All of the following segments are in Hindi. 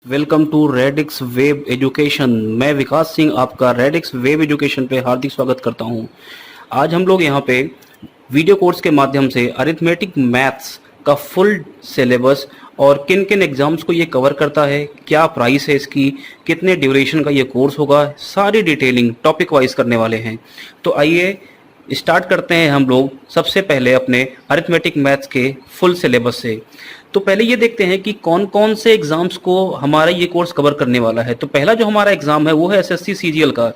Welcome to Radix web education. मैं विकास सिंह आपका रेडिक्स वेब एजुकेशन पे हार्दिक स्वागत करता हूं। आज हम लोग यहां पे वीडियो कोर्स के माध्यम से अरिथमेटिक मैथ्स का फुल सिलेबस और किन किन एग्जाम्स को ये कवर करता है, क्या प्राइस है इसकी, कितने ड्यूरेशन का ये कोर्स होगा, सारी डिटेलिंग टॉपिक वाइज करने वाले हैं। तो आइए स्टार्ट करते हैं हम लोग सबसे पहले अपने अरिथमेटिक मैथ्स के फुल सिलेबस से। तो पहले ये देखते हैं कि कौन कौन से एग्जाम्स को हमारा ये कोर्स कवर करने वाला है। तो पहला जो हमारा एग्जाम है वो है एसएससी सीजीएल का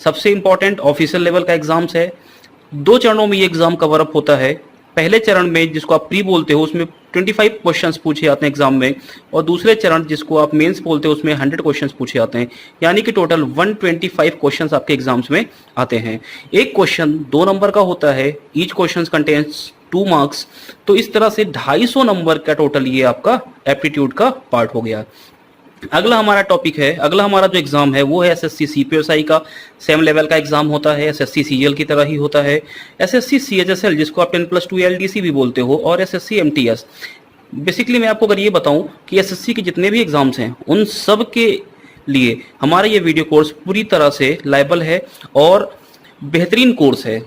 सबसे इंपॉर्टेंट ऑफिशियल लेवल का एग्जाम्स है। 2 चरणों में ये एग्जाम कवर अप होता है। पहले चरण में जिसको आप प्री बोलते हो उसमें 25 क्वेश्चंस पूछे जाते हैं एग्जाम में, और दूसरे चरण जिसको आप मेंस बोलते हो उसमें 100 क्वेश्चंस पूछे जाते हैं, यानी कि टोटल 125 क्वेश्चंस आपके एग्जाम्स में आते हैं। एक क्वेश्चन 2 नंबर का होता है, ईच क्वेश्चन कंटेन्स 2 मार्क्स। तो इस तरह से 250 नंबर का टोटल ये आपका एप्टीट्यूड का पार्ट हो गया। अगला हमारा टॉपिक है, अगला हमारा जो एग्जाम है वो है एसएससी सीपीएसआई का सेम लेवल का एग्जाम होता है। एसएससी सीजीएल की तरह ही होता है। एसएससी सीएचएसएल जिसको आप 10+2 एलडीसी भी बोलते हो, और एसएससी एमटीएस। बेसिकली मैं आपको अगर ये बताऊं कि एसएससी के जितने भी एग्जाम्स हैं उन सब के लिए हमारा ये वीडियो कोर्स पूरी तरह से लायबल है और बेहतरीन कोर्स है।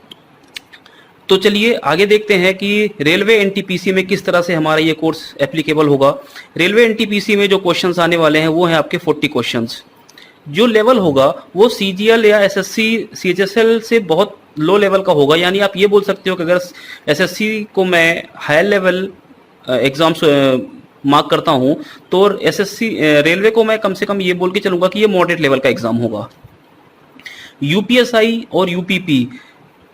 तो चलिए आगे देखते हैं कि रेलवे एनटीपीसी में किस तरह से हमारा ये कोर्स एप्लीकेबल होगा। रेलवे एनटीपीसी में जो क्वेश्चंस आने वाले हैं वो हैं आपके 40 क्वेश्चंस। जो लेवल होगा वो सीजीएल या एसएससी सीएचएसएल से बहुत लो लेवल का होगा, यानी आप ये बोल सकते हो कि अगर एसएससी को मैं हायर लेवल एग्जाम्स मार्क करता हूं तो एसएससी रेलवे को मैं कम से कम ये बोल के चलूंगा कि ये मॉडरेट लेवल का एग्जाम होगा। यूपीएसआई और यूपीपी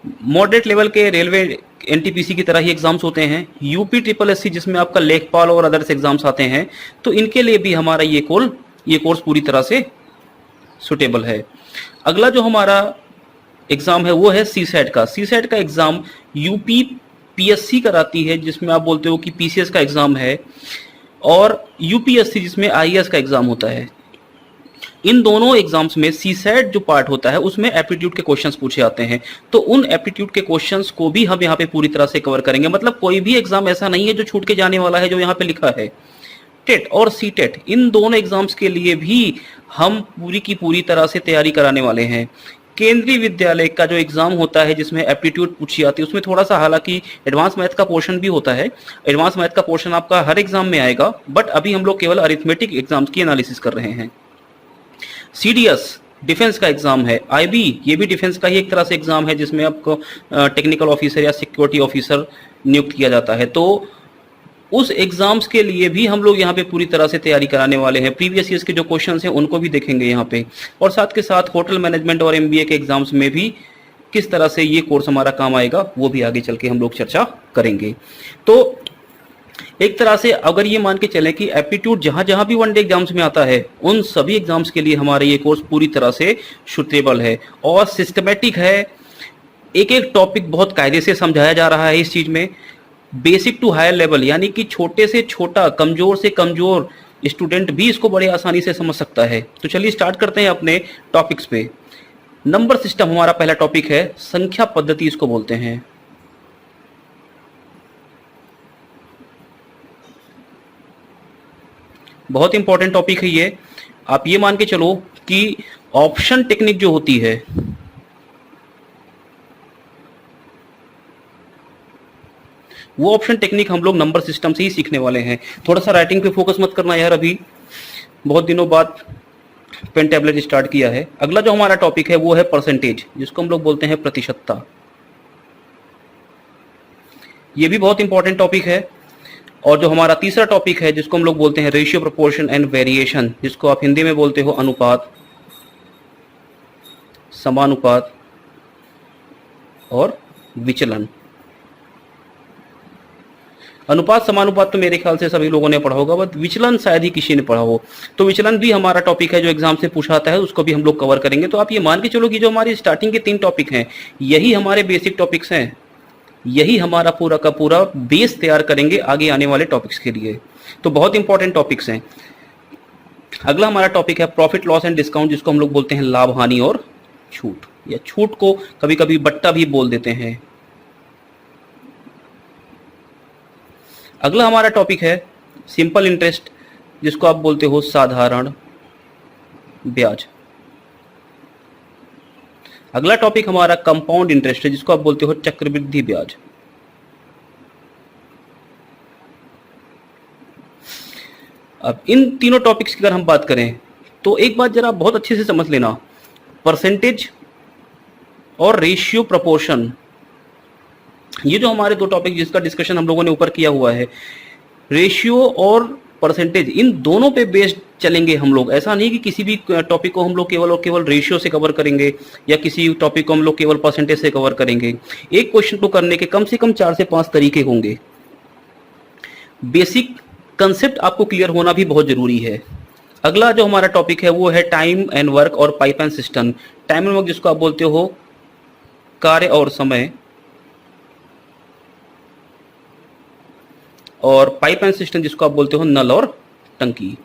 मॉडरेट लेवल के रेलवे एनटीपीसी की तरह ही एग्जाम्स होते हैं। यूपी ट्रिपल एससी जिसमें आपका लेखपाल और अदर्स एग्जाम्स आते हैं, तो इनके लिए भी हमारा ये कोर्स पूरी तरह से सुटेबल है। अगला जो हमारा एग्जाम है वो है सीसैट का। सीसैट का एग्जाम यूपी पीएससी कराती है, जिसमें आप बोलते हो कि पीसीएस का एग्जाम है, और यूपीएससी जिसमें आईएएस का एग्जाम होता है। इन दोनों एग्जाम्स में सीसैट जो पार्ट होता है उसमें एप्टीट्यूड के क्वेश्चंस पूछे जाते हैं। तो उन एप्टीट्यूड के क्वेश्चंस को भी हम यहाँ पे पूरी तरह से कवर करेंगे। मतलब कोई भी एग्जाम ऐसा नहीं है जो छूट के जाने वाला है जो यहाँ पे लिखा है। टेट और सीटेट इन दोनों एग्जाम्स के लिए भी हम पूरी की पूरी तरह से तैयारी कराने वाले हैं। केंद्रीय विद्यालय का जो एग्जाम होता है जिसमें एप्टीट्यूड पूछी जाती है उसमें थोड़ा सा हालांकि एडवांस मैथ का पोर्शन भी होता है। एडवांस मैथ का पोर्शन आपका हर एग्जाम में आएगा, बट अभी हम लोग केवल अरिथमेटिक एग्जाम्स की एनालिसिस कर रहे हैं। सीडीएस डिफेंस का एग्जाम है। आईबी ये भी डिफेंस का ही एक तरह से एग्जाम है जिसमें आपको टेक्निकल ऑफिसर या सिक्योरिटी ऑफिसर नियुक्त किया जाता है। तो उस एग्जाम्स के लिए भी हम लोग यहाँ पे पूरी तरह से तैयारी कराने वाले हैं। प्रीवियस ईयर्स के जो क्वेश्चंस हैं उनको भी देखेंगे यहाँ पे, और साथ के साथ होटल मैनेजमेंट और एमबीए के एग्जाम्स में भी किस तरह से ये कोर्स हमारा काम आएगा वो भी आगे चल के हम लोग चर्चा करेंगे। तो एक तरह से अगर ये मान के चलें कि एप्टीट्यूड जहां जहां भी वनडे एग्जाम्स में आता है उन सभी एग्जाम्स के लिए हमारा ये कोर्स पूरी तरह से सुटेबल है और सिस्टमेटिक है। एक एक टॉपिक बहुत कायदे से समझाया जा रहा है इस चीज में, बेसिक टू हायर लेवल, यानी कि छोटे से छोटा, कमजोर से कमजोर स्टूडेंट भी इसको बड़े आसानी से समझ सकता है। तो चलिए स्टार्ट करते हैं अपने टॉपिक्स पे। नंबर सिस्टम हमारा पहला टॉपिक है। संख्या पद्धति इसको बोलते हैं। बहुत इंपॉर्टेंट टॉपिक है ये। आप ये मान के चलो कि ऑप्शन टेक्निक जो होती है वो ऑप्शन टेक्निक हम लोग नंबर सिस्टम से ही सीखने वाले हैं। थोड़ा सा राइटिंग पे फोकस मत करना यार, अभी बहुत दिनों बाद पेन टैबलेट स्टार्ट किया है। अगला जो हमारा टॉपिक है वो है परसेंटेज, जिसको हम लोग बोलते हैं प्रतिशतता। ये भी बहुत इंपॉर्टेंट टॉपिक है। और जो हमारा तीसरा टॉपिक है जिसको हम लोग बोलते हैं रेशियो, प्रोपोर्शन एंड वेरिएशन, जिसको आप हिंदी में बोलते हो अनुपात, समानुपात और विचलन। अनुपात समानुपात तो मेरे ख्याल से सभी लोगों ने पढ़ा होगा, बट विचलन शायद ही किसी ने पढ़ा हो। तो विचलन भी हमारा टॉपिक है जो एग्जाम से पूछा आता है, उसको भी हम लोग कवर करेंगे। तो आप ये मान के चलो कि जो हमारी स्टार्टिंग के 3 टॉपिक हैं यही हमारे बेसिक टॉपिक्स हैं, यही हमारा पूरा का पूरा बेस तैयार करेंगे आगे आने वाले टॉपिक्स के लिए। तो बहुत इंपॉर्टेंट टॉपिक्स हैं। अगला हमारा टॉपिक है प्रॉफिट लॉस एंड डिस्काउंट, जिसको हम लोग बोलते हैं लाभ हानि और छूट, या छूट को कभी कभी बट्टा भी बोल देते हैं। अगला हमारा टॉपिक है सिंपल इंटरेस्ट जिसको आप बोलते हो साधारण ब्याज। अगला टॉपिक हमारा कंपाउंड इंटरेस्ट है, जिसको आप बोलते हो चक्रवृद्धि ब्याज। अब इन तीनों टॉपिक्स की अगर हम बात करें तो एक बात जरा बहुत अच्छे से समझ लेना, परसेंटेज और रेशियो प्रोपोर्शन, ये जो हमारे दो टॉपिक जिसका डिस्कशन हम लोगों ने ऊपर किया हुआ है, रेशियो और परसेंटेज, इन दोनों पे बेस्ड चलेंगे हम लोग। ऐसा नहीं कि किसी भी टॉपिक को हम लोग केवल और केवल रेशियो से कवर करेंगे या किसी टॉपिक को हम लोग केवल परसेंटेज से कवर करेंगे। एक क्वेश्चन को करने के कम से कम 4 से 5 तरीके होंगे। बेसिक कंसेप्ट आपको क्लियर होना भी बहुत जरूरी है। अगला जो हमारा टॉपिक है वो है टाइम एंड वर्क और pipe and system. Time and work जिसको आप बोलते हो कार्य और समय, और पाइप एंड सिस्टम जिसको आप बोलते हो नल और टंकी।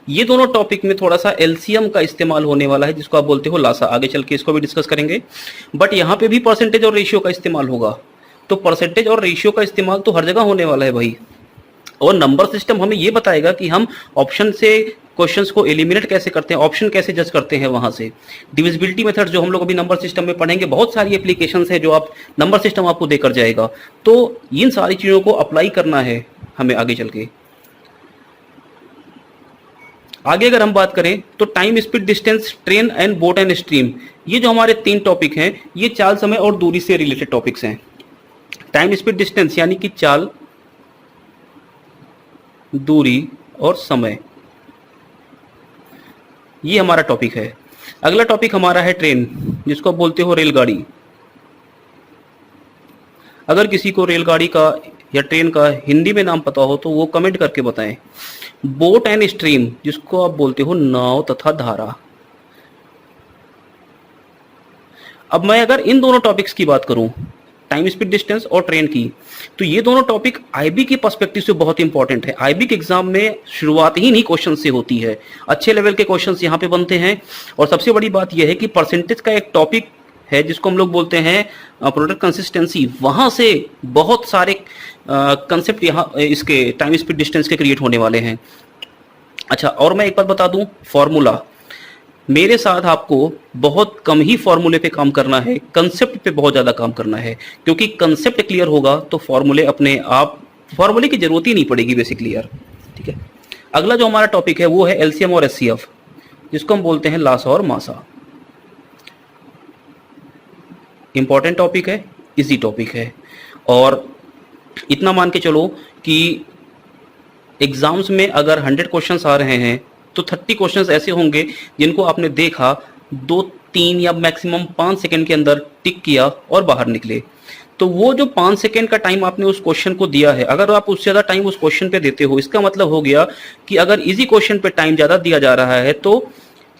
ये दोनों टॉपिक में थोड़ा सा एलसीएम का इस्तेमाल होने वाला है, जिसको आप बोलते हो लासा। आगे चल के इसको भी डिस्कस करेंगे, बट यहां पे भी परसेंटेज और रेशियो का इस्तेमाल होगा। तो परसेंटेज और रेशियो का इस्तेमाल तो हर जगह होने वाला है भाई। और नंबर सिस्टम हमें ये बताएगा कि हम ऑप्शन से क्वेश्चंस को एलिमिनेट कैसे करते हैं, ऑप्शन कैसे जज करते हैं। वहां से डिविजिबिलिटी मेथड जो हम लोग अभी नंबर सिस्टम में पढ़ेंगे, बहुत सारी एप्लीकेशंस है जो आप नंबर सिस्टम आपको देकर जाएगा। तो इन सारी चीजों को अप्लाई करना है हमें आगे चल के। आगे अगर हम बात करें तो time, speed, distance, train and boat and stream, ये जो हमारे 3 टॉपिक हैं, ये चाल, समय और दूरी से रिलेटेड टॉपिक्स हैं। टाइम, स्पीड, डिस्टेंस यानी कि चाल, दूरी और समय, ये हमारा टॉपिक है। अगला टॉपिक हमारा है ट्रेन, जिसको बोलते हो रेलगाड़ी। अगर किसी को रेलगाड़ी का या ट्रेन का हिंदी में नाम पता हो तो वो कमेंट करके बताएं। बोट एंड स्ट्रीम, जिसको आप बोलते हो नाव तथा धारा। अब मैं अगर इन दोनों टॉपिक्स की बात करूं, टाइम, स्पीड, डिस्टेंस और ट्रेन की, तो ये दोनों टॉपिक आईबी के पर्सपेक्टिव से बहुत इंपॉर्टेंट है। आईबी के एग्जाम में शुरुआत ही नहीं क्वेश्चन से होती है, अच्छे लेवल के क्वेश्चंस यहाँ पे बनते हैं। और सबसे बड़ी बात यह है कि परसेंटेज का एक टॉपिक है जिसको हम लोग बोलते हैं प्रोडक्ट कंसिस्टेंसी, वहां से बहुत सारे कंसेप्ट यहाँ इसके टाइम, स्पीड, डिस्टेंस के क्रिएट होने वाले हैं। अच्छा, और मैं एक बात बता दूं, फॉर्मूला, मेरे साथ आपको बहुत कम ही फॉर्मूले पे काम करना है, कंसेप्ट पे बहुत ज्यादा काम करना है। क्योंकि कंसेप्ट क्लियर होगा तो फॉर्मूले अपने आप, फॉर्मूले की जरूरत ही नहीं पड़ेगी बेसिकली यार। ठीक है, अगला जो हमारा टॉपिक है वो है एलसीएम और एचसीएफ, जिसको हम बोलते हैं लासा और मासा। इंपॉर्टेंट टॉपिक है, इजी टॉपिक है, और इतना मान के चलो कि एग्जाम्स में अगर 100 क्वेश्चंस आ रहे हैं तो 30 क्वेश्चंस ऐसे होंगे जिनको आपने देखा, 2-3 या मैक्सिमम 5 सेकंड के अंदर टिक किया और बाहर निकले। तो वो जो 5 सेकंड का टाइम आपने उस क्वेश्चन को दिया है, अगर आप उससे ज्यादा टाइम उस क्वेश्चन पे देते हो, इसका मतलब हो गया कि अगर इजी क्वेश्चन पे टाइम ज्यादा दिया जा रहा है तो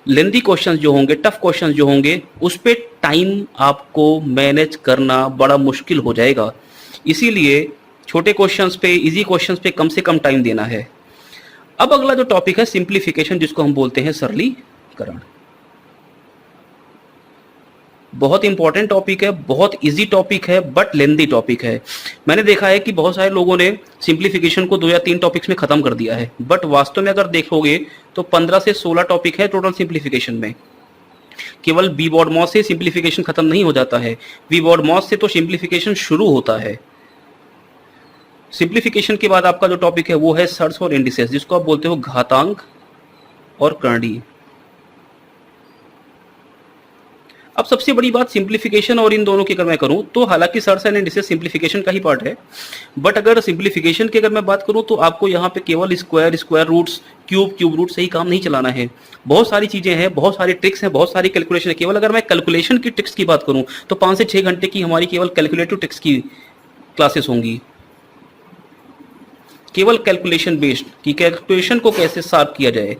लेंथी क्वेश्चंस जो होंगे, टफ क्वेश्चंस जो होंगे, उस पे टाइम आपको मैनेज करना बड़ा मुश्किल हो जाएगा। इसीलिए छोटे क्वेश्चंस पे, इजी क्वेश्चंस पे कम से कम टाइम देना है। अब अगला जो टॉपिक है सिंप्लीफिकेशन, जिसको हम बोलते हैं सरलीकरण। बहुत इंपॉर्टेंट टॉपिक है, बहुत इजी टॉपिक है, बट लेंथी टॉपिक है। मैंने देखा है कि बहुत सारे लोगों ने सिंप्लीफिकेशन को 2 या 3 टॉपिक्स में खत्म कर दिया है, बट वास्तव में अगर देखोगे तो 15 से 16 टॉपिक है टोटल सिंप्लीफिकेशन में। केवल बी बॉर्ड मॉस से सिंप्लीफिकेशन खत्म नहीं हो जाता है, बी बॉर्ड मॉस से तो सिंप्लीफिकेशन शुरू होता है। सिंप्लीफिकेशन के बाद आपका जो टॉपिक है वो है सर्च और इंडिसेस, जिसको आप बोलते हो घातांक और करंडी। अब सबसे बड़ी बात सिंप्लीफिकेशन और इन दोनों की अगर मैं करूं तो हालांकि सर्च एंड इंडिसेस सिंप्लीफिकेशन का ही पार्ट है, बट अगर सिंप्लीफिकेशन की अगर मैं बात करूं तो आपको यहां पे केवल square, square roots, cube root से ही काम नहीं चलाना है। बहुत सारी चीजें हैं, बहुत सारी ट्रिक्स हैं, बहुत सारी कैलकुलेशन है। केवल अगर मैं कैलकुलेशन की ट्रिक्स की बात करूं तो 5 से 6 घंटे की हमारी केवल कैलकुलेटिव ट्रिक्स की क्लासेस होंगी, केवल कैलकुलेशन बेस्ड, कि कैलकुलेशन को कैसे शार्प किया जाए।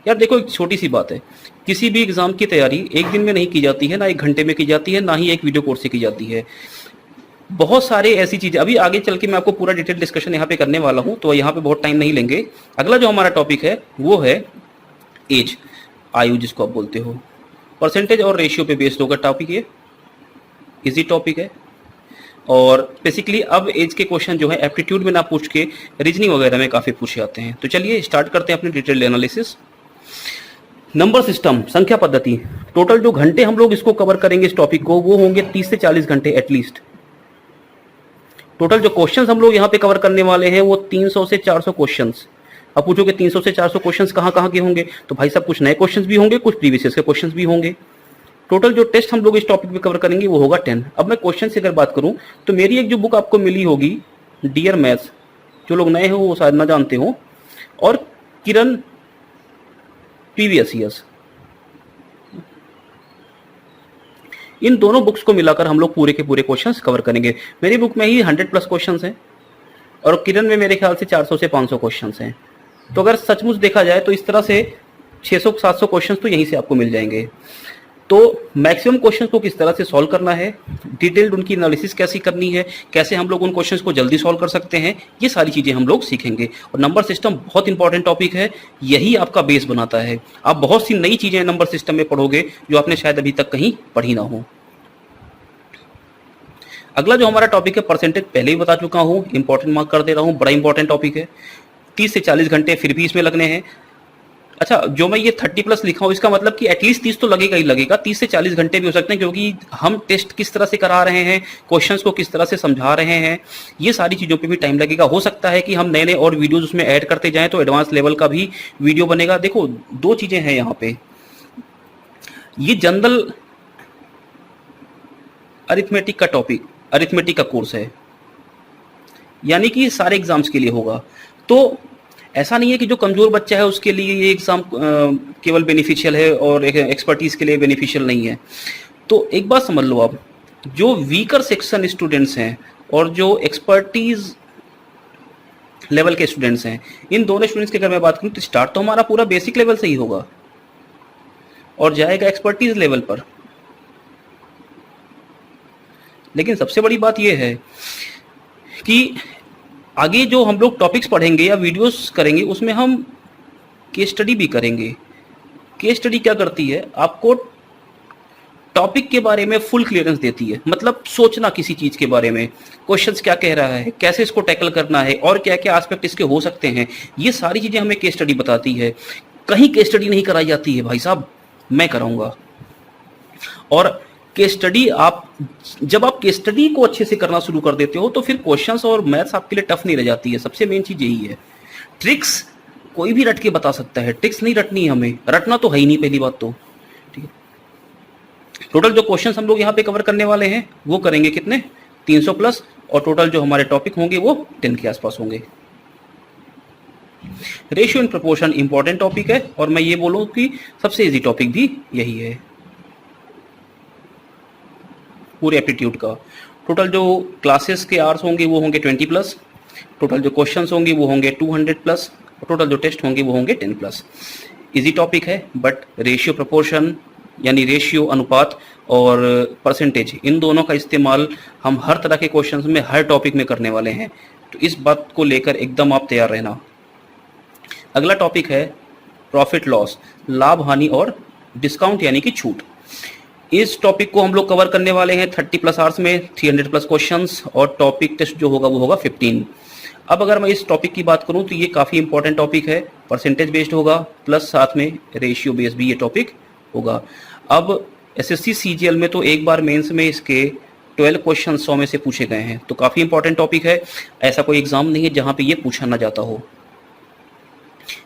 यार देखो, एक छोटी सी बात है, किसी भी एग्जाम की तैयारी एक दिन में नहीं की जाती है, ना 1 घंटे में की जाती है, ना ही एक वीडियो कोर्स से की जाती है। बहुत सारे ऐसी चीजें, अभी आगे चल के मैं आपको पूरा डिटेल डिस्कशन यहाँ पे करने वाला हूँ, तो यहाँ पे बहुत टाइम नहीं लेंगे। अगला जो हमारा टॉपिक है वो है एज, आयु जिसको आप बोलते हो। परसेंटेज और रेशियो पे बेस्ड होगा टॉपिक, ये इजी टॉपिक है। और बेसिकली अब एज के क्वेश्चन जो है एप्टीट्यूड में ना पूछ के रीजनिंग वगैरह में काफ़ी पूछे जाते हैं। तो चलिए स्टार्ट करते हैं अपनी डिटेल्ड एनालिसिस। नंबर सिस्टम, संख्या पद्धति। टोटल जो घंटे हम लोग इसको कवर करेंगे इस टॉपिक को वो होंगे 30 से 40 घंटे एटलीस्ट। टोटल जो क्वेश्चंस हम लोग यहाँ पे कवर करने वाले हैं वो 300 से 400 क्वेश्चंस। अब पूछोगे 300 से 400 क्वेश्चंस कहाँ कहाँ के होंगे, तो भाई साहब कुछ नए क्वेश्चंस भी होंगे, कुछ प्रीवियस ईयर के क्वेश्चंस भी होंगे। टोटल जो टेस्ट हम लोग इस टॉपिक पे कवर करेंगे वो होगा 10। अब मैं क्वेश्चन से अगर बात करूं तो मेरी एक जो बुक आपको मिली होगी डियर मैथ्स, जो लोग नए हो वो शायद ना जानते हो, और किरण प्रीवियस ईयर्स, इन दोनों बुक्स को मिलाकर हम लोग पूरे के पूरे क्वेश्चंस कवर करेंगे। मेरी बुक में ही 100+ क्वेश्चंस हैं और किरण में मेरे ख्याल से 400 से 500 क्वेश्चंस हैं। तो अगर सचमुच देखा जाए तो इस तरह से 600-700 क्वेश्चंस तो यहीं से आपको मिल जाएंगे। तो मैक्सिमम क्वेश्चंस को किस तरह से सॉल्व करना है, डिटेल्ड उनकी एनालिसिस कैसी करनी है, कैसे हम लोग उन क्वेश्चंस को जल्दी सॉल्व कर सकते हैं, ये सारी चीज़ें हम लोग सीखेंगे। और नंबर सिस्टम बहुत इंपॉर्टेंट टॉपिक है, यही आपका बेस बनाता है। आप बहुत सी नई चीज़ें नंबर सिस्टम में पढ़ोगे जो आपने शायद अभी तक कहीं पढ़ी ना हो। अगला जो हमारा टॉपिक है परसेंटेज, पहले ही बता चुका हूँ, इंपॉर्टेंट मार्क कर दे रहा हूँ, बड़ा इंपॉर्टेंट टॉपिक है। 30 से 40 घंटे फिर भी इसमें लगने हैं। अच्छा, जो मैं ये 30+ लिखा हूँ इसका मतलब कि एटलीस्ट 30 तो लगेगा ही लगेगा, 30 से 40 घंटे भी हो सकते हैं, क्योंकि हम टेस्ट किस तरह से करा रहे हैं, क्वेश्चंस को किस तरह से समझा रहे हैं, ये सारी चीज़ों पे भी टाइम लगेगा। हो सकता है कि हम नए नए और वीडियोज उसमें ऐड करते जाएं तो एडवांस लेवल का भी वीडियो बनेगा। देखो, दो चीज़ें हैं यहाँ पे, ये जनरल अरिथमेटिक का टॉपिक, अरिथमेटिक का कोर्स है, यानी कि सारे एग्जाम्स के लिए होगा। तो ऐसा नहीं है कि जो कमजोर बच्चा है उसके लिए ये एग्जाम केवल बेनिफिशियल है और एक्सपर्टीज के लिए बेनिफिशियल नहीं है। तो एक बात समझ लो, आप जो वीकर सेक्शन स्टूडेंट्स हैं और जो एक्सपर्टीज लेवल के स्टूडेंट्स हैं, इन दोनों स्टूडेंट्स की अगर मैं बात करूं तो स्टार्ट तो हमारा पूरा बेसिक लेवल से ही होगा और जाएगा एक्सपर्टीज लेवल पर। लेकिन सबसे बड़ी बात यह है कि आगे जो हम लोग टॉपिक्स पढ़ेंगे या वीडियोस करेंगे उसमें हम केस स्टडी भी करेंगे। केस स्टडी क्या करती है, आपको टॉपिक के बारे में फुल क्लियरेंस देती है, मतलब सोचना किसी चीज के बारे में, क्वेश्चंस क्या कह रहा है, कैसे इसको टैकल करना है और क्या क्या एस्पेक्ट इसके हो सकते हैं, ये सारी चीजें हमें केस स्टडी बताती है। कहीं केस स्टडी नहीं कराई जाती है भाई साहब, मैं कराऊंगा। और केस स्टडी जब आप केस स्टडी को अच्छे से करना शुरू कर देते हो तो फिर क्वेश्चंस और मैथ्स आपके लिए टफ नहीं रह जाती है। सबसे मेन चीज यही है। ट्रिक्स कोई भी रट के बता सकता है, ट्रिक्स नहीं रटनी है हमें, रटना तो है ही नहीं पहली बात तो, ठीक है। टोटल जो क्वेश्चंस हम लोग यहाँ पे कवर करने वाले हैं वो करेंगे कितने, 300+, और टोटल जो हमारे टॉपिक होंगे वो 10 के आसपास होंगे। Ratio and proportion important topic है और मैं ये बोलूँ कि सबसे इजी टॉपिक भी यही है पूरे एप्टीट्यूड का। टोटल जो क्लासेस के आवर्स होंगे वो होंगे 20+, टोटल जो क्वेश्चंस होंगे वो होंगे 200+, और टोटल जो टेस्ट होंगे वो होंगे 10+। इजी टॉपिक है, बट रेशियो प्रोपोर्शन यानी रेशियो अनुपात और परसेंटेज, इन दोनों का इस्तेमाल हम हर तरह के क्वेश्चंस में हर टॉपिक में करने वाले हैं। तो इस बात को लेकर एकदम आप तैयार रहना। अगला टॉपिक है प्रॉफिट लॉस, लाभ हानि और डिस्काउंट यानी कि छूट। इस टॉपिक को हम लोग कवर करने वाले हैं 30+ आवर्स में, 300+ क्वेश्चंस, और टॉपिक टेस्ट जो होगा वो होगा 15। अब अगर मैं इस टॉपिक की बात करूं तो ये काफ़ी इंपॉर्टेंट टॉपिक है, परसेंटेज बेस्ड होगा प्लस साथ में रेशियो बेस्ड भी ये टॉपिक होगा। अब एसएससी सीजीएल में तो एक बार मेंस में इसके 12 क्वेश्चन 100 में से पूछे गए हैं, तो काफ़ी इंपॉर्टेंट टॉपिक है। ऐसा कोई एग्जाम नहीं है जहाँ पे ये पूछा ना जाता हो।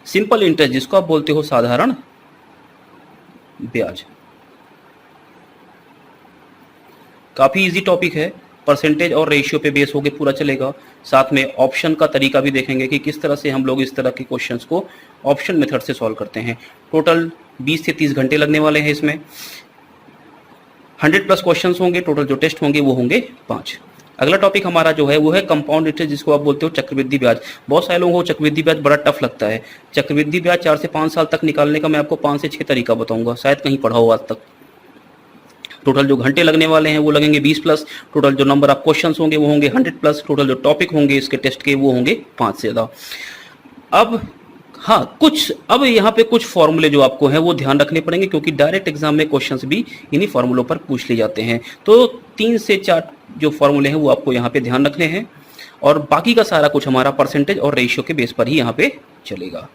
सिंपल इंटरेस्ट, जिसको आप बोलते हो साधारण ब्याज, काफ़ी इजी टॉपिक है। परसेंटेज और रेशियो पे बेस होके पूरा चलेगा। साथ में ऑप्शन का तरीका भी देखेंगे कि किस तरह से हम लोग इस तरह के क्वेश्चंस को ऑप्शन मेथड से सॉल्व करते हैं। टोटल 20 से 30 घंटे लगने वाले हैं इसमें। 100+ क्वेश्चंस होंगे, टोटल जो टेस्ट होंगे वो होंगे 5। अगला टॉपिक हमारा जो है वो है कंपाउंड इंटरेस्ट, जिसको आप बोलते हो चक्रवृद्धि ब्याज। बहुत सारे लोगों को चक्रवृद्धि ब्याज बड़ा टफ लगता है। चक्रवृद्धि ब्याज 4 से 5 साल तक निकालने का मैं आपको 5 से 6 तरीका बताऊंगा, शायद कहीं पढ़ा हो आज तक। टोटल जो घंटे लगने वाले हैं वो लगेंगे 20+, टोटल जो नंबर ऑफ क्वेश्चंस होंगे वो होंगे 100+, टोटल जो टॉपिक होंगे इसके टेस्ट के वो होंगे 5 से ज़्यादा। अब हाँ, कुछ अब यहाँ पे कुछ फॉर्मूले जो आपको हैं वो ध्यान रखने पड़ेंगे, क्योंकि डायरेक्ट एग्जाम में क्वेश्चंस भी इन्हीं फॉर्मूलों पर पूछ लिए जाते हैं। तो 3 से 4 जो फॉर्मूले हैं वो आपको यहाँ पे ध्यान रखने हैं, और बाकी का सारा कुछ हमारा परसेंटेज और रेशियो के बेस पर ही यहाँ पे चलेगा।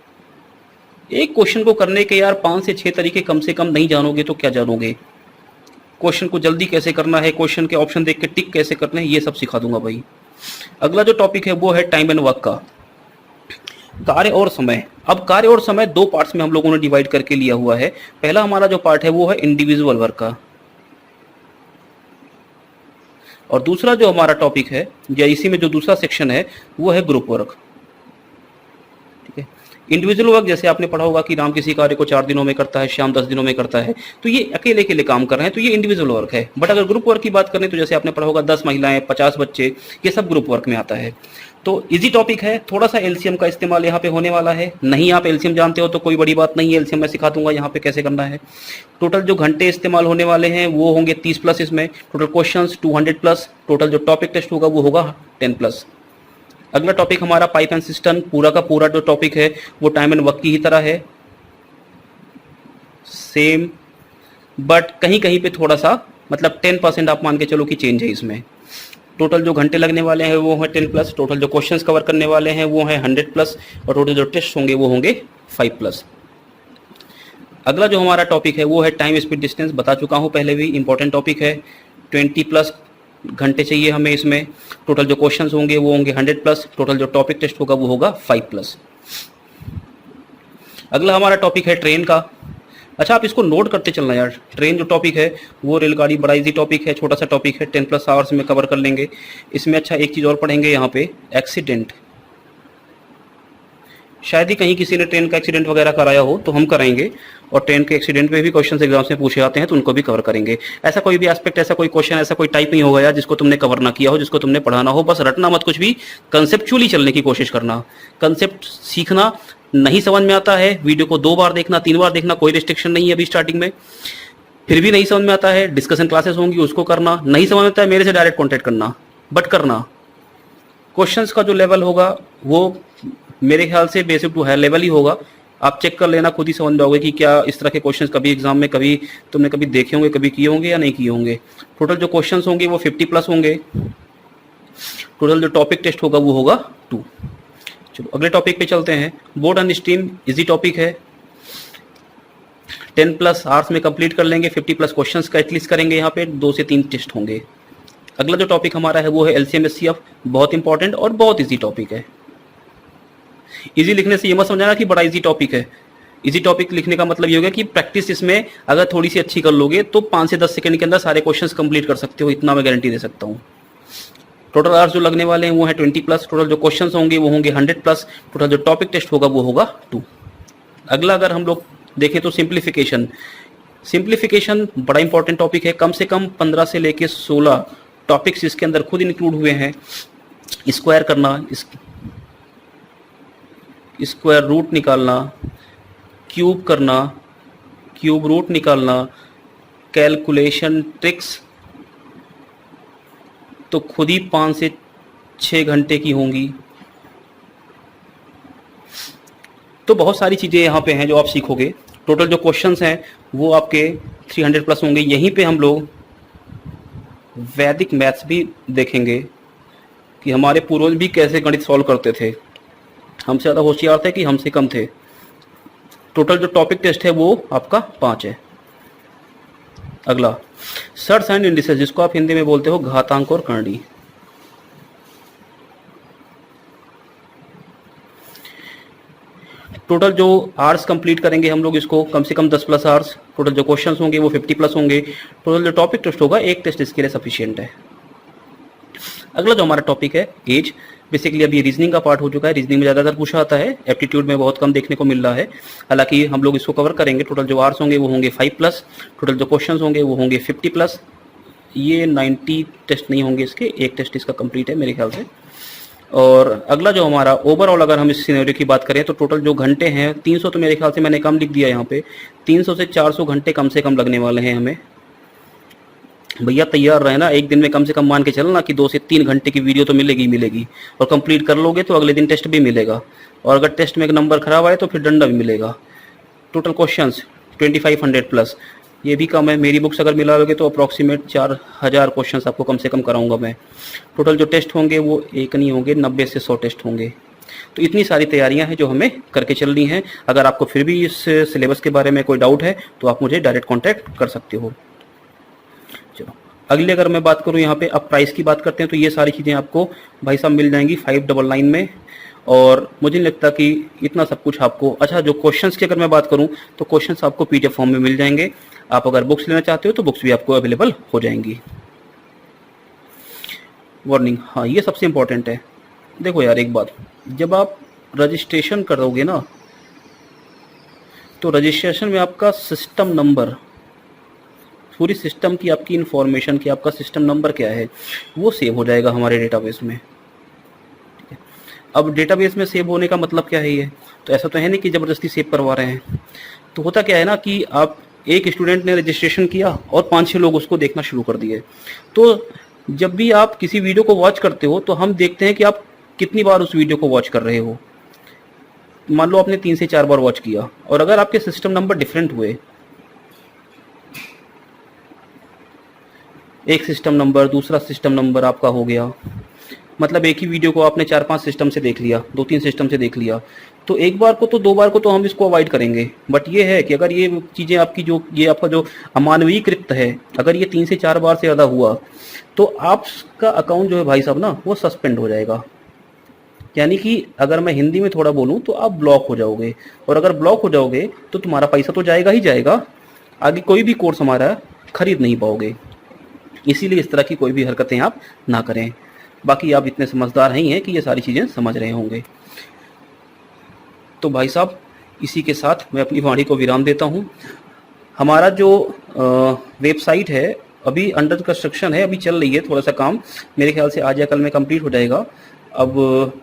एक क्वेश्चन को करने के यार 5 से 6 तरीके कम से कम नहीं जानोगे तो क्या जानोगे। क्वेश्चन को जल्दी कैसे करना है, क्वेश्चन के ऑप्शन देख के टिक कैसे करने हैं, ये सब सिखा दूंगा भाई। अगला जो टॉपिक है वो है टाइम एंड वर्क का, कार्य और समय। अब कार्य और समय 2 पार्ट्स में हम लोगों ने डिवाइड करके लिया हुआ है। पहला हमारा जो पार्ट है वो है इंडिविजुअल वर्क का, और दूसरा जो हमारा टॉपिक है या इसी में जो दूसरा सेक्शन है वो है ग्रुप वर्क। ठीक है, इंडिविजुअल वर्क जैसे आपने पढ़ा होगा कि राम किसी कार्य को 4 दिनों में करता है, श्याम 10 दिनों में करता है, तो ये अकेले अकेले काम कर रहे हैं, तो ये इंडिविजुअल वर्क है। बट अगर ग्रुप वर्क की बात करें तो जैसे आपने पढ़ा होगा 10 महिलाएं, 50 बच्चे, ये सब ग्रुप वर्क में आता है। तो इजी टॉपिक है, थोड़ा सा एलसीएम का इस्तेमाल यहाँ पे होने वाला है। नहीं आप एलसीएम जानते हो तो कोई बड़ी बात नहीं है, एलसीएम मैं सिखा दूंगा यहाँ पे कैसे करना है। टोटल जो घंटे इस्तेमाल होने वाले हैं वो होंगे 30 प्लस, इसमें टोटल क्वेश्चंस 200 प्लस, टोटल जो टॉपिक टेस्ट होगा वो होगा 10 प्लस। अगला टॉपिक हमारा पाइप एंड सिस्टम, पूरा का पूरा जो टॉपिक है वो टाइम एंड वर्क की ही तरह है, सेम, बट कहीं कहीं पे थोड़ा सा मतलब 10% आप मान के चलो कि चेंज है इसमें। टोटल जो घंटे लगने वाले हैं वो है 10 प्लस, टोटल जो क्वेश्चंस कवर करने वाले हैं वो है 100 प्लस, और टोटल जो टेस्ट होंगे वो होंगे 5 प्लस। अगला जो हमारा टॉपिक है वो है टाइम स्पीड डिस्टेंस, बता चुका हूँ पहले भी, इंपॉर्टेंट टॉपिक है। 20 प्लस घंटे चाहिए हमें इसमें। टोटल जो क्वेश्चंस होंगे वो होंगे 100 प्लस, टोटल जो टॉपिक टेस्ट होगा वो होगा 5 प्लस। अगला हमारा टॉपिक है ट्रेन का। अच्छा, आप इसको नोट करते चलना यार। ट्रेन जो टॉपिक है वो रेलगाड़ी बड़ा इजी टॉपिक है, छोटा सा टॉपिक है, 10 प्लस आवर्स में कवर कर लेंगे। इसमें अच्छा एक चीज़ और पढ़ेंगे यहाँ पे, एक्सीडेंट। शायद ही कहीं किसी ने ट्रेन का एक्सीडेंट वगैरह कराया हो तो हम कराएंगे, और ट्रेन के एक्सीडेंट पे भी क्वेश्चन एग्जाम्स में पूछे जाते हैं तो उनको भी कवर करेंगे। ऐसा कोई भी एस्पेक्ट, ऐसा कोई क्वेश्चन, ऐसा कोई टाइप नहीं होगा यार जिसको तुमने कवर ना किया हो, जिसको तुमने पढ़ाना हो। बस रटना मत कुछ भी, कंसेप्चुअली चलने की कोशिश करना। कंसेप्ट सीखना, नहीं समझ में आता है वीडियो को 2 बार देखना, 3 बार देखना, कोई रिस्ट्रिक्शन नहीं है अभी स्टार्टिंग में। फिर भी नहीं समझ में आता है, डिस्कशन क्लासेस होंगी उसको करना। नहीं समझ में आता है मेरे से डायरेक्ट कॉन्टेक्ट करना, बट करना। क्वेश्चंस का जो लेवल होगा वो मेरे ख्याल से बेसिक टू हाई लेवल ही होगा। आप चेक कर लेना, खुद ही समझ जाओगे कि क्या इस तरह के क्वेश्चंस कभी एग्जाम में कभी तुमने कभी देखे होंगे, कभी किए होंगे या नहीं किए होंगे। टोटल जो क्वेश्चंस होंगे वो 50 प्लस होंगे। टोटल जो टॉपिक टेस्ट होगा वो होगा 2। चलो अगले टॉपिक पे चलते हैं। Board and stream easy topic है, 10 प्लस आवर्स में कंप्लीट कर लेंगे। 50 प्लस क्वेश्चंस का एटलीस्ट करेंगे, यहाँ पे 2 से 3 टेस्ट होंगे। अगला जो टॉपिक हमारा है वो है एलसीएम एचसीएफ, बहुत इंपॉर्टेंट और बहुत इजी टॉपिक है। इजी लिखने से ये मत समझना कि बड़ा इजी टॉपिक है। इजी टॉपिक लिखने का मतलब ये होगा कि प्रैक्टिस इसमें अगर थोड़ी सी अच्छी कर लोगे तो 5 से 10 सेकंड के अंदर सारे क्वेश्चंस कंप्लीट कर सकते हो, इतना मैं गारंटी दे सकता हूँ। टोटल आवर्स जो लगने वाले हैं वो है 20 प्लस, टोटल जो क्वेश्चंस होंगे वो होंगे 100 प्लस, टोटल जो टॉपिक टेस्ट होगा वो होगा 2। अगला अगर हम लोग देखें तो सिंप्लीफिकेशन। सिंप्लीफिकेशन बड़ा इंपॉर्टेंट टॉपिक है, कम से कम 15 से लेके 16 टॉपिक्स इसके अंदर खुद इंक्लूड हुए हैं। स्क्वायर करना, स्क्वायर रूट निकालना, क्यूब करना, क्यूब रूट निकालना, कैलकुलेशन ट्रिक्स तो खुद ही 5 से 6 घंटे की होंगी। तो बहुत सारी चीज़ें यहाँ पे हैं जो आप सीखोगे। टोटल जो क्वेश्चंस हैं वो आपके 300 प्लस होंगे। यहीं पे हम लोग वैदिक मैथ्स भी देखेंगे कि हमारे पूर्वज भी कैसे गणित सॉल्व करते थे। हमसे ज़्यादा होशियार थे कि हमसे कम थे। टोटल जो टॉपिक टेस्ट है वो आपका 5 है। अगला सर्ट्स एंड इंडिसेस, जिसको आप हिंदी में बोलते हो घातांक और करणी। टोटल जो आवर्स कंप्लीट करेंगे हम लोग इसको कम से कम 10 प्लस आवर्स। टोटल जो क्वेश्चंस होंगे वो 50 प्लस होंगे। टोटल जो टॉपिक टेस्ट होगा एक टेस्ट इसके लिए सफिशिएंट है। अगला जो हमारा टॉपिक है एज, बेसिकली अभी रीजनिंग का पार्ट हो चुका है। रीजनिंग में ज़्यादातर पूछा आता है, एप्टीट्यूड में बहुत कम देखने को मिल रहा है। हालांकि हम लोग इसको कवर करेंगे। टोटल जो आवर्स होंगे वो होंगे 5 प्लस, टोटल जो क्वेश्चंस होंगे वो होंगे 50 प्लस। ये 90 टेस्ट नहीं होंगे इसके, एक टेस्ट इसका कंप्लीट है मेरे ख्याल से। और अगला जो हमारा ओवरऑल अगर हम इस सिनेरियो की बात करें तो टोटल जो घंटे हैं 300, तो मेरे ख्याल से मैंने कम लिख दिया यहाँ पे। 300 से 400 घंटे कम से कम लगने वाले हैं हमें भैया तैयार रहे ना, एक दिन में कम से कम मान के चलना कि 2 से 3 घंटे की वीडियो तो मिलेगी ही मिलेगी, और कंप्लीट कर लोगे तो अगले दिन टेस्ट भी मिलेगा, और अगर टेस्ट में एक नंबर खराब आए तो फिर डंडा भी मिलेगा। टोटल क्वेश्चंस 2500 प्लस, ये भी कम है। मेरी बुक्स अगर मिलाओगे तो अप्रॉक्सीमेट 4000 क्वेश्चंस आपको कम से कम कराऊंगा मैं। टोटल जो टेस्ट होंगे वो एक नहीं होंगे, 90 से 100 टेस्ट होंगे। तो इतनी सारी तैयारियां हैं जो हमें करके चलनी हैं। अगर आपको फिर भी इस सिलेबस के बारे में कोई डाउट है तो आप मुझे डायरेक्ट कॉन्टैक्ट कर सकते हो। चलो अगले अगर मैं बात करूं यहाँ पे, अब प्राइस की बात करते हैं, तो ये सारी चीज़ें आपको भाई साहब मिल जाएंगी 599 में। और मुझे नहीं लगता कि इतना सब कुछ आपको, अच्छा जो क्वेश्चंस की अगर मैं बात करूं तो क्वेश्चंस आपको पीडीएफ फॉर्म में मिल जाएंगे। आप अगर बुक्स लेना चाहते हो तो बुक्स भी आपको अवेलेबल हो जाएंगी। वार्निंग, हाँ ये सबसे इम्पोर्टेंट है। देखो यार एक बात, जब आप रजिस्ट्रेशन करोगे ना तो रजिस्ट्रेशन में आपका सिस्टम नंबर, पूरी सिस्टम की आपकी इंफॉर्मेशन कि आपका सिस्टम नंबर क्या है वो सेव हो जाएगा हमारे डेटाबेस में। अब डेटाबेस में सेव होने का मतलब क्या है, ये तो ऐसा तो है नहीं कि ज़बरदस्ती सेव करवा रहे हैं। तो होता क्या है ना कि आप एक स्टूडेंट ने रजिस्ट्रेशन किया और 5-6 लोग उसको देखना शुरू कर दिए। तो जब भी आप किसी वीडियो को वॉच करते हो तो हम देखते हैं कि आप कितनी बार उस वीडियो को वॉच कर रहे हो। मान लो आपने 3 से 4 बार वॉच किया, और अगर आपके सिस्टम नंबर डिफरेंट हुए, एक सिस्टम नंबर दूसरा सिस्टम नंबर आपका हो गया, मतलब एक ही वीडियो को आपने 4-5 सिस्टम से देख लिया, 2-3 सिस्टम से देख लिया, तो एक बार को तो 2 बार को तो हम इसको अवॉइड करेंगे। बट ये है कि अगर ये चीज़ें आपकी जो ये आपका जो अमानवीकृत है, अगर ये 3 से 4 बार से ज़्यादा हुआ तो आपका अकाउंट जो है भाई साहब ना वो सस्पेंड हो जाएगा। यानी कि अगर मैं हिंदी में थोड़ा बोलूँ तो आप ब्लॉक हो जाओगे, और अगर ब्लॉक हो जाओगे तो तुम्हारा पैसा तो जाएगा ही जाएगा, आगे कोई भी कोर्स हमारा खरीद नहीं पाओगे। इसीलिए इस तरह की कोई भी हरकतें आप ना करें। बाकी आप इतने समझदार ही हैं कि ये सारी चीज़ें समझ रहे होंगे। तो भाई साहब इसी के साथ मैं अपनी वाणी को विराम देता हूँ। हमारा जो वेबसाइट है अभी अंडर कंस्ट्रक्शन है, अभी चल रही है थोड़ा सा काम, मेरे ख्याल से आज या कल में कंप्लीट हो जाएगा। अब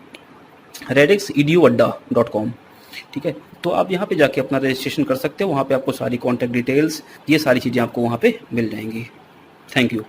redxeduadda.com, ठीक है, तो आप यहाँ पे जाके अपना रजिस्ट्रेशन कर सकते हो। वहाँ पे आपको सारी कॉन्टैक्ट डिटेल्स, ये सारी चीज़ें आपको वहाँ पे मिल जाएंगी। Thank you.